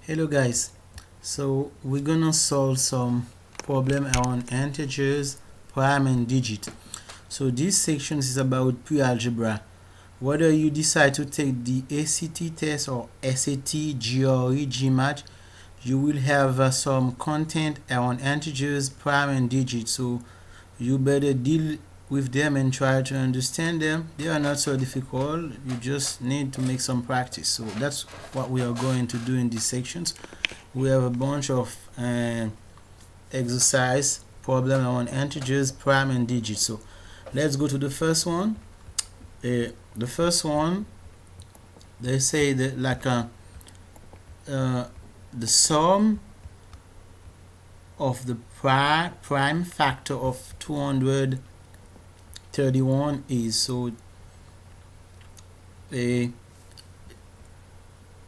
Hello guys, so we're gonna solve some problem on integers, prime and digit. So this section is about pre-algebra. Whether you decide to take the ACT test or SAT, GRE, GMAT, you will have some content on integers, prime and digit. So you better deal with them and try to understand them. They are not so difficult. You just need to make some practice. So that's what we are going to do in these sections. We have a bunch of exercise problem on integers, prime and digit. So let's go to the first one. The first one, they say that the sum of the prime factor of 231 is, so in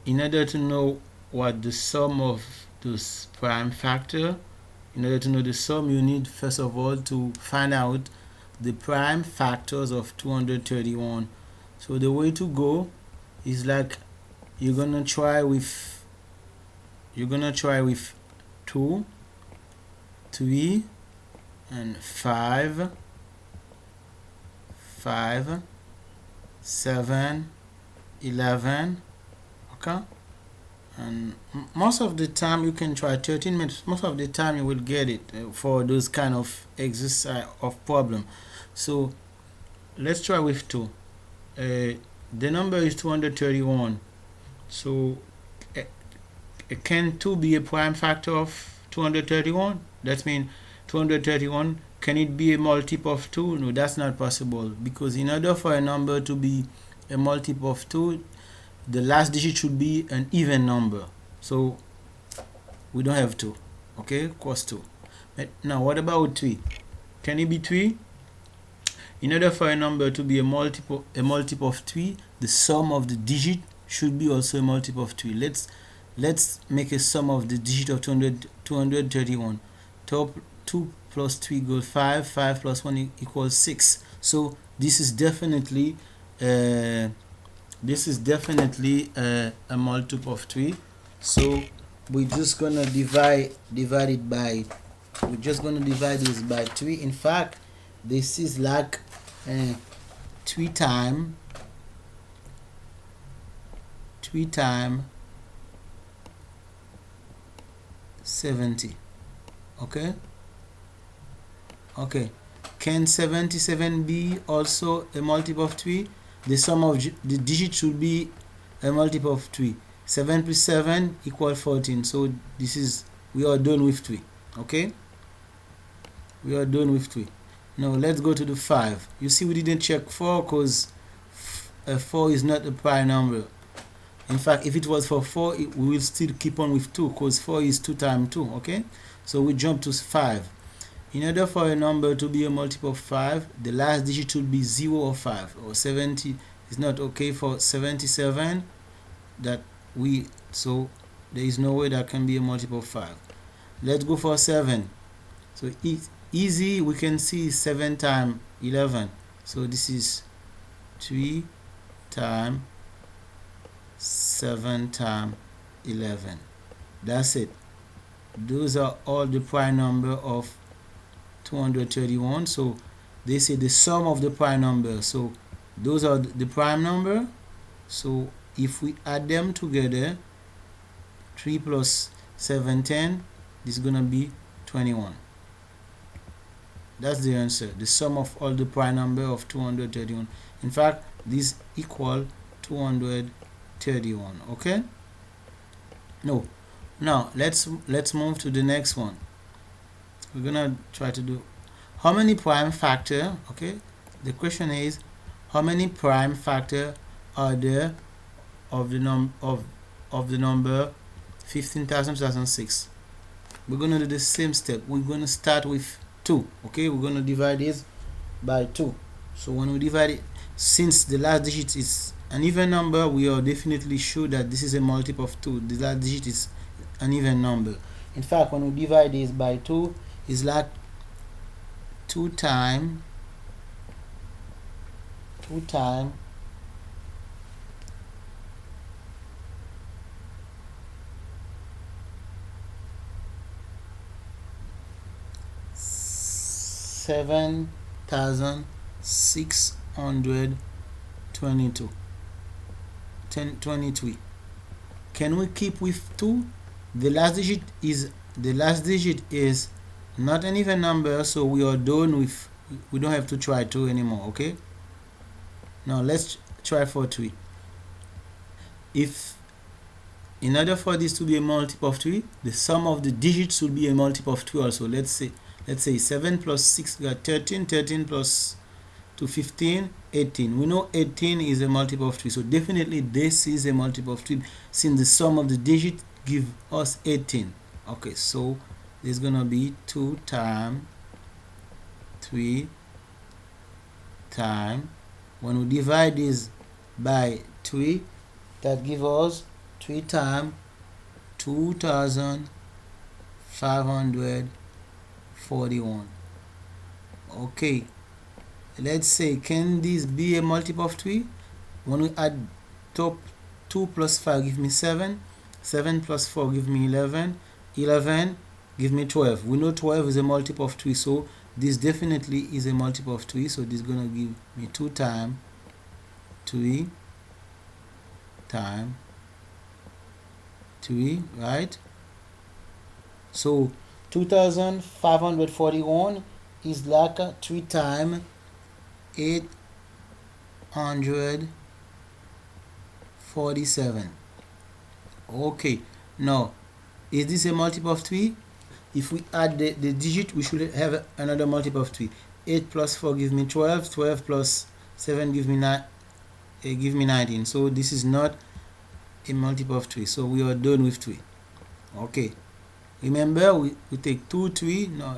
order to know what the sum of this prime factor, in order to know the sum, you need first of all to find out the prime factors of 231. So the way to go is like you're gonna try with 2, 3 and 5, 7, 11. Okay, and most of the time you can try 13 minutes. Most of the time you will get it for those kind of exercise of problem. So let's try with 2. The number is 231. So can 2 be a prime factor of 231? That means 231, can it be a multiple of 2? No, that's not possible, because in order for a number to be a multiple of 2, the last digit should be an even number. So we don't have 2. Okay, cos 2. Now what about 3? Can it be 3? In order for a number to be a multiple of 3, the sum of the digit should be also a multiple of 3. Let's make a sum of the digit of 231. 2 plus 3 equals 5. 5 plus 1 equals 6. So this is definitely a multiple of 3. So we're just gonna divide it by. We're just gonna divide this by 3. In fact, this is like 3 times 70. Okay, can 77 be also a multiple of 3? The sum of the digit should be a multiple of 3. 7 plus 7 equals 14. So this is, we are done with 3. Okay, we are done with 3. Now let's go to the 5. You see, we didn't check 4 because 4 is not a prime number. In fact, if it was for 4, we will still keep on with 2, because 4 is 2 times 2. Okay, so we jump to 5. In order for a number to be a multiple of 5, the last digit should be 0 or 5, or 70 is not okay for 77. So there is no way that can be a multiple of 5. Let's go for 7. So it's easy, we can see 7 times 11. So this is 3 times 7 times 11. That's it. Those are all the prime number of 231. So they say the sum of the prime number. So those are the prime number. So if we add them together, 3 plus 7, 10, this is gonna be 21. That's the answer. The sum of all the prime number of 231. In fact, this equal 231. Okay. No. Now let's move to the next one. We're gonna try to do how many prime factor. Okay, the question is how many prime factor are there of the number 15,006. We're gonna do the same step. We're gonna start with 2. Okay, we're gonna divide this by 2. So when we divide it, since the last digit is an even number, we are definitely sure that this is a multiple of 2. The last digit is an even number. In fact, when we divide this by 2, it's like 2 times 2 7,622. 23. Can we keep with 2? The last digit is not an even number, so we are done with, we don't have to try 2 anymore. Okay, now let's try for 3. If in order for this to be a multiple of 3, the sum of the digits will be a multiple of 2 also. Let's say 7 plus 6 got 13, 13 plus 2 15, 18. We know 18 is a multiple of 3, so definitely this is a multiple of 3 since the sum of the digits give us 18. Okay, so there's gonna be 2 times 3 times, when we divide this by 3, that gives us 3 times 2,541. Okay, let's say, can this be a multiple of 3? When we add top 2 plus 5 give me 7, 7 plus 4 give me 11, 11 give me 12. We know 12 is a multiple of 3, so this definitely is a multiple of 3, so this is going to give me 2 times 3 times 3, right? So 2,541 is like 3 times 847. Okay, now is this a multiple of 3? If we add the digit, we should have another multiple of 3. 8 plus 4 give me 12, 12 plus 7 give me 19. So this is not a multiple of 3, so we are done with 3. Okay, remember we take 2, 3. Now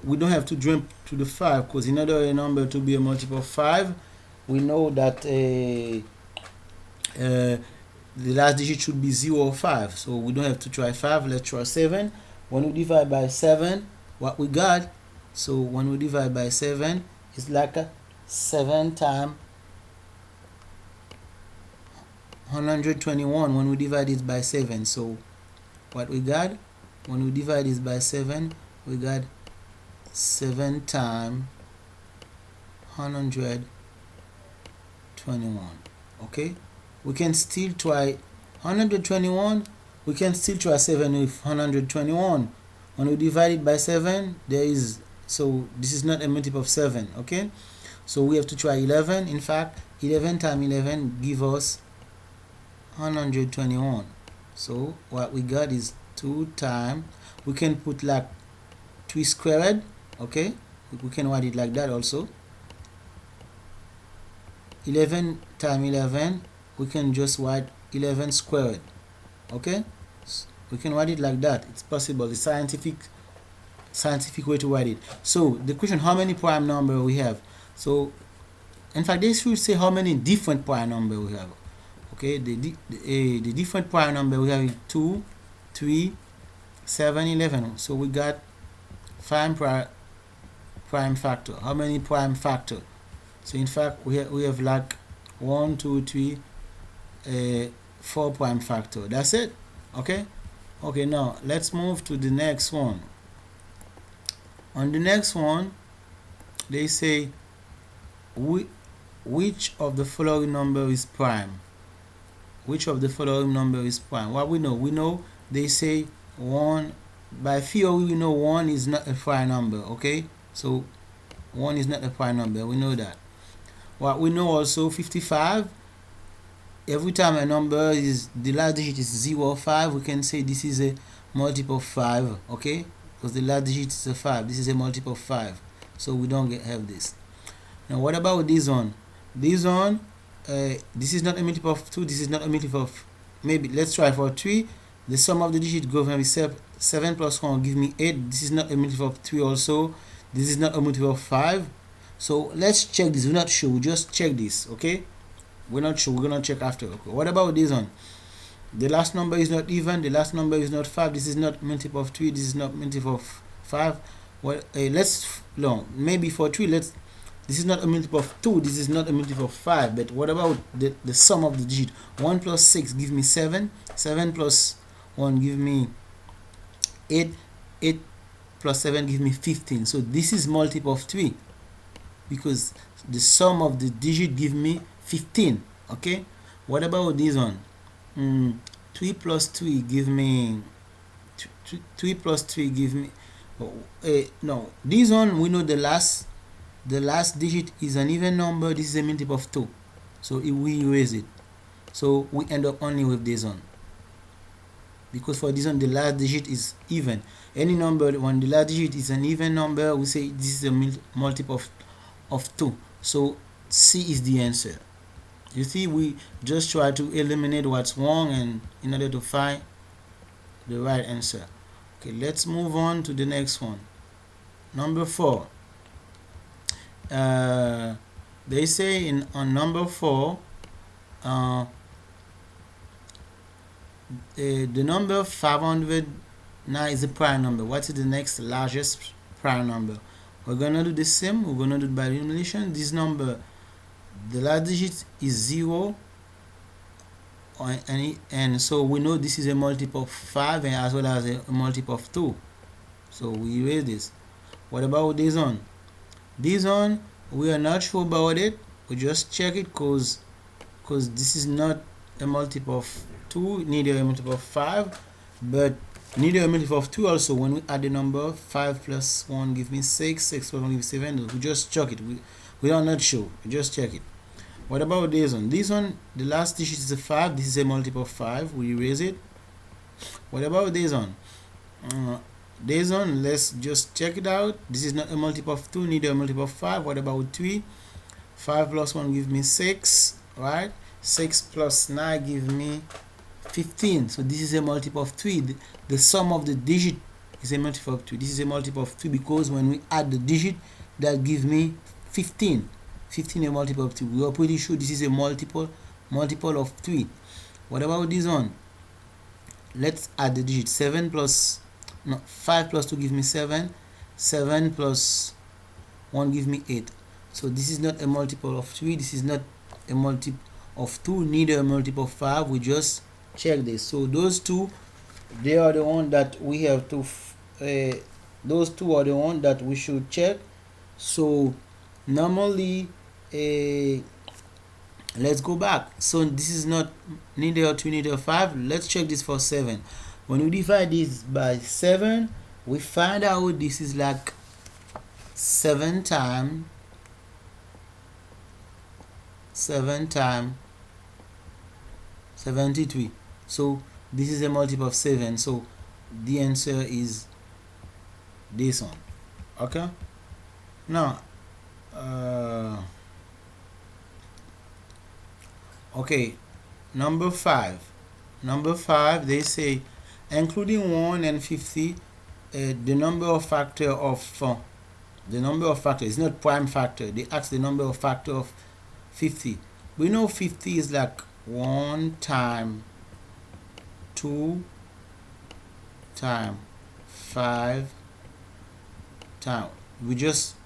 we don't have to jump to the 5, because in order a number to be a multiple of 5, we know that the last digit should be 0 or 5, so we don't have to try 5. Let's try 7. When we divide by 7, what we got, so when we divide by 7, it's like 7 times 121 when we divide it by 7. So what we got, when we divide this by 7, we got 7 times 121. Okay, we can still try 121. We can still try 7 with 121. When we divide it by 7, so this is not a multiple of 7. Okay, so we have to try 11. In fact, 11 times 11 give us 121. So what we got is 2 times, we can put like 3 squared. Okay, we can write it like that also. 11 times 11, we can just write 11 squared. Okay, we can write it like that. It's possible. The scientific way to write it. So the question, how many prime number we have? So in fact, they should say how many different prime number we have. Okay, the different prime number we have is 2, 3, 7, 11. So we got 5 prime factor. How many prime factor? So in fact, we have like 1, 2, 3, 4 prime factor. That's it. Okay, now let's move to the next one. On the next one, they say which of the following number is prime? Which of the following number is prime? What we know, they say 1. By theory, we know 1 is not a prime number. Okay, so 1 is not a prime number. We know that. What we know also, 55. Every time a number is, the last digit is 0 or 5, we can say this is a multiple of 5. Okay, because the last digit is a 5. This is a multiple of 5. So we don't have this. Now what about this one? This one, this is not a multiple of 2. This is not a multiple of, maybe let's try for 3. The sum of the digit goes from 7 plus 1 give me 8. This is not a multiple of 3 also. This is not a multiple of 5. So let's check this. We're not sure. We just check this. Okay, we're not sure. We're gonna check after. Okay, what about this one? The last number is not even. The last number is not 5. This is not multiple of 3. This is not multiple of 5. Well, maybe for 3, this is not a multiple of 2. This is not a multiple of 5. But what about the sum of the digit? 1 plus 6 give me 7. 7 plus 1 give me 8. 8 plus 7 give me 15. So this is multiple of 3 because the sum of the digit give me 15. Okay, what about this one? 3 plus 3 give me 3 plus 3 give me no, this one we know the last digit is an even number. This is a multiple of 2, so we erase it. So we end up only with this one, because for this one the last digit is even. Any number when the last digit is an even number, we say this is a multiple of 2. So C is the answer. You see, we just try to eliminate what's wrong and in order to find the right answer. Okay, let's move on to the next one. Number 4. They say on number 4, the number 509 is a prime number. What is the next largest prime number? We're gonna do the same. We're gonna do it by elimination. This number, the last digit is 0, and so we know this is a multiple of 5 and as well as a multiple of 2. So we erase this. What about this one? This one, we are not sure about it. We just check it because this is not a multiple of 2, neither a multiple of 5, but neither a multiple of 2 also. When we add the number 5 plus 1 give me 6, 6 plus 1 give me 7. We just check it. We are not sure. We just check it. What about this one? This one, the last digit is a 5. This is a multiple of 5. We erase it. What about this one? This one, let's just check it out. This is not a multiple of 2, neither a multiple of 5. What about 3? 5 plus 1 give me 6, right? 6 plus 9 give me 15. So this is a multiple of 3. The sum of the digit is a multiple of 3. This is a multiple of 3 because when we add the digit, that gives me 15. 15 a multiple of 3. We are pretty sure this is a multiple of 3. What about this one? Let's add the digit. 5 plus 2 give me 7. 7 plus 1 give me 8. So this is not a multiple of 3. This is not a multiple of 2, neither a multiple of 5. We just check this. So those two, they are the one that we have to those two are the one that we should check. So normally let's go back. So this is not neither 2 neither 5. Let's check this for 7. When we divide this by 7, we find out this is like 7 times 73. So this is a multiple of 7. So the answer is this one. Okay, now okay, number 5, they say including 1 and 50, the number of factor of is not prime factor. They ask the number of factor of 50. We know 50 is like 1 times 2 times 5 times. We just,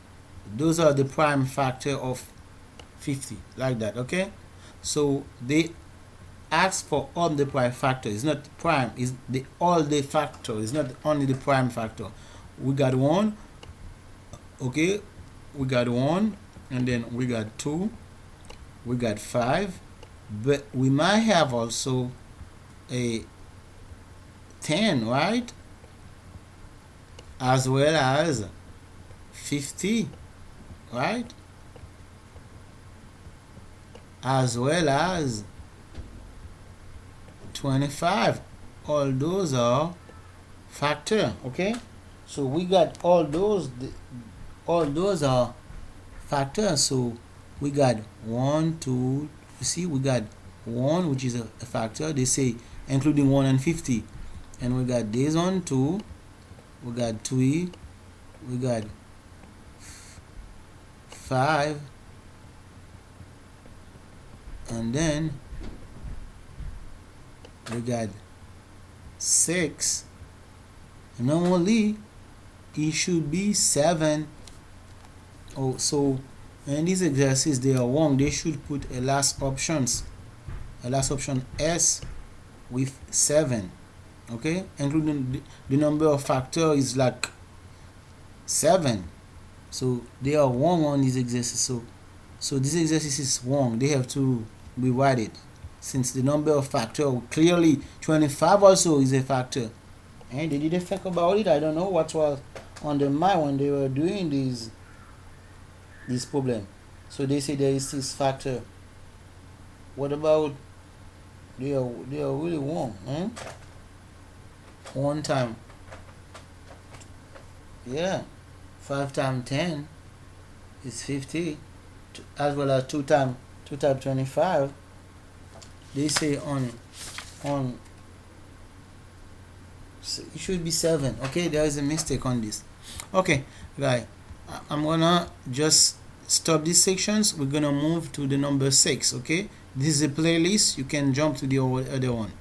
those are the prime factor of 50, like that. Okay, so they ask for all the prime factor. It's not prime, is the all the factor. It's not only the prime factor. We got 1. Okay, we got 1, and then we got 2, we got 5, but we might have also a 10, right? As well as 50, right? As well as 25. All those are factor. Okay, so we got all those are factors. So we got 1, 2, you see, we got 1, which is a factor. They say including 1 and 50, and we got this one 2, we got 3, we got 5, and then we got 6. Normally it should be 7. Oh, so in this exercise they are wrong. They should put a last option S with 7. Okay, including the number of factor is like 7. So they are wrong on this exercise. So this exercise is wrong. They have to rewrite it, since the number of factor clearly 25 also is a factor. And they didn't think about it. I don't know what was on their mind when they were doing this problem. So they say there is this factor. What about they are really wrong? One time, yeah, 5 times 10 is 50, as well as 2 times 25. They say on it should be 7. Okay, there is a mistake on this. Okay, guys, I'm gonna just stop these sections. We're gonna move to the number 6. Okay, this is a playlist. You can jump to the other one.